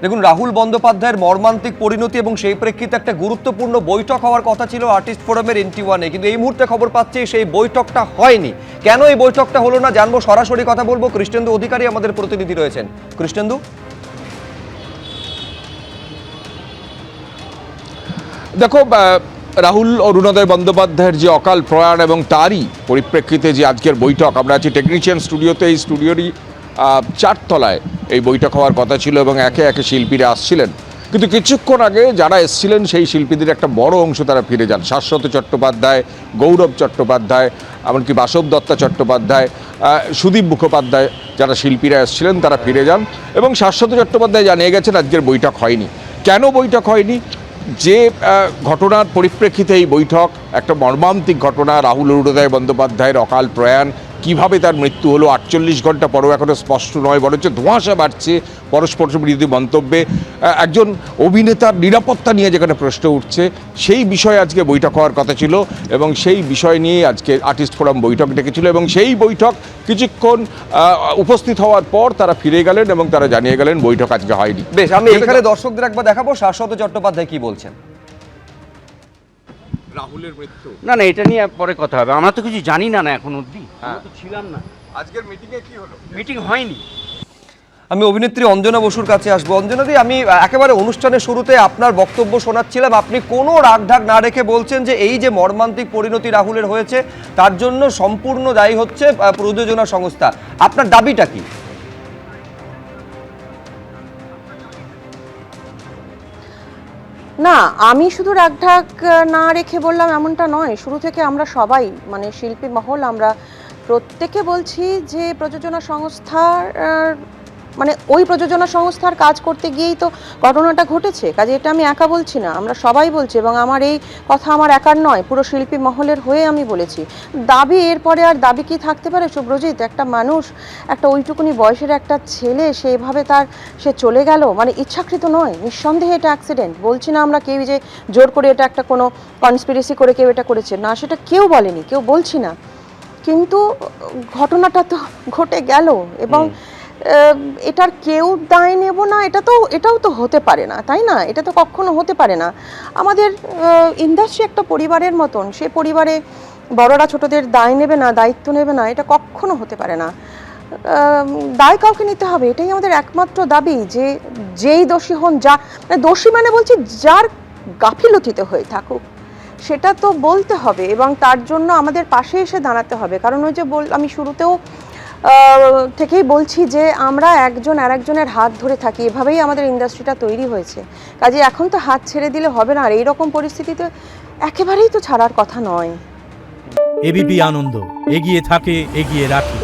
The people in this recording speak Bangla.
দেখুন, রাহুল বন্দ্যোপাধ্যায়ের মর্মান্তিক পরিণতি এবং সেই প্রেক্ষিতে একটা গুরুত্বপূর্ণ বৈঠক হওয়ার কথা ছিল আর্টিস্ট ফোরামের NT1-এ, কিন্তু এই মুহূর্তে খবর পাচ্ছি সেই বৈঠকটা হয়নি। কেন এই বৈঠকটা হলো না জানবো, সরাসরি কথা বলবো। কৃষ্ণেন্দু অধিকারী আমাদের প্রতিনিধি রয়েছেন। কৃষ্ণেন্দু, দেখো, রাহুল অরুণোদয় বন্দ্যোপাধ্যায়ের যে অকাল প্রয়াণ এবং তারই পরিপ্রেক্ষিতে যে আজকের বৈঠক, আমরা আছি টেকনিশিয়ান স্টুডিওতে, এই স্টুডিওরই 4 তলায় এই বৈঠক হওয়ার কথা ছিল এবং একে একে শিল্পীরা আসছিলেন। কিন্তু কিছুক্ষণ আগে যারা এসছিলেন সেই শিল্পীদের একটা বড় অংশ তারা ফিরে যান। শাশ্বত চট্টোপাধ্যায়, গৌরব চট্টোপাধ্যায়, এমনকি বাসব দত্তা চট্টোপাধ্যায়, সুদীপ মুখোপাধ্যায়, যারা শিল্পীরা এসছিলেন তারা ফিরে যান। এবং শাশ্বত চট্টোপাধ্যায় জানিয়ে গেছেন আজকের বৈঠক হয়নি। কেন বৈঠক হয়নি? যে ঘটনার পরিপ্রেক্ষিতে এই বৈঠক, একটা মর্মান্তিক ঘটনা, রাহুল অরুণোদয় বন্দ্যোপাধ্যায়ের অকাল প্রয়াণ, কিভাবে তার মৃত্যু হলো 48 ঘন্টা পরেও এখনও স্পষ্ট নয়, বরঞ্চ ধোঁয়াশা বাড়ছে পরস্পর বিরোধী মন্তব্যে। একজন অভিনেতার নিরাপত্তা নিয়ে যেখানে প্রশ্ন উঠছে, সেই বিষয়ে আজকে বৈঠক হওয়ার কথা ছিল এবং সেই বিষয় নিয়ে আজকে আর্টিস্ট ফোরাম বৈঠক ডেকেছিল এবং সেই বৈঠক কিছুক্ষণ উপস্থিত হওয়ার পর তারা ফিরে গেলেন এবং তারা জানিয়ে গেলেন বৈঠক আজকে হয়নি। বেশ, আমি এখানে দর্শকদের একবার দেখাবো শাশ্বত চট্টোপাধ্যায় কি বলছেন। রাহুলের মৃত্যু, না, এটা নিয়ে পরে কথা হবে। আমরা তো কিছু জানি না এখন অবধি, আমরা তো ছিলাম না। আজকের মিটিংয়ে কি হলো? মিটিং হয়নি। আমি অভিনেত্রী অঞ্জনা বসুর কাছে আসবো। অঞ্জনাদি, আমি একেবারে অনুষ্ঠানের শুরুতে আপনার বক্তব্য শোনাচ্ছিলাম, আপনি কোনো রাগঢাক না রেখে বলছেন যে এই যে মর্মান্তিক পরিণতি রাহুলের হয়েছে তার জন্য সম্পূর্ণ দায়ী হচ্ছে প্রযোজনা সংস্থা। আপনার দাবিটা কি? না, আমি শুধু রাগঢাক না রেখে বললাম এমনটা নয়। শুরু থেকে আমরা সবাই, মানে শিল্পী মহল, আমরা প্রত্যেকে বলছি যে প্রযোজনা সংস্থার মানে ওই প্রযোজনা সংস্থার কাজ করতে গিয়েই তো ঘটনাটা ঘটেছে। কাজে এটা আমি একা বলছি না, আমরা সবাই বলছি এবং আমার এই কথা আমার একার নয়, পুরো শিল্পী মহলের হয়ে আমি বলেছি। দাবি, এরপরে আর দাবি কি থাকতে পারে শুভ্রজিৎ? একটা মানুষ, একটা ওইটুকুনি বয়সের একটা ছেলে, সেভাবে সে চলে গেল, মানে ইচ্ছাকৃত নয়, নিঃসন্দেহে এটা অ্যাক্সিডেন্ট। বলছি না আমরা কেউ যে জোর করে এটা একটা কোনো কনস্পিরেসি করে কেউ এটা করেছে, না, সেটা কেউ বলেনি, কেউ বলছি না, কিন্তু ঘটনাটা তো ঘটে গেল এবং এটার কেউ দায় নেব না, এটাও তো হতে পারে না, তাই না? এটা তো কখনো হতে পারে না। আমাদের ইন্ডাস্ট্রি একটা পরিবারের মতন, সে পরিবারে বড়রা ছোটদের দায় নেবে না, দায়িত্ব নেবে না, এটা কখনো হতে পারে না। দায় কাউকে নিতে হবে, এটাই আমাদের একমাত্র দাবি। যে যেই দোষী হন, দোষী মানে বলছি যার গাফিলতিতে হয়ে থাকুক, সেটা তো বলতে হবে এবং তার জন্য আমাদের পাশে এসে দাঁড়াতে হবে। কারণ ওই যে আমি শুরুতেও থেকেই বলছি যে আমরা একজন আরেকজনের হাত ধরে থাকি, এভাবেই আমাদের ইন্ডাস্ট্রিটা তৈরি হয়েছে। কাজে এখন তো হাত ছেড়ে দিলে হবে না, আর এইরকম পরিস্থিতিতে একেবারেই তো ছাড়ার কথা নয়। এবিপি আনন্দ, এগিয়ে থাকে, এগিয়ে রাখে।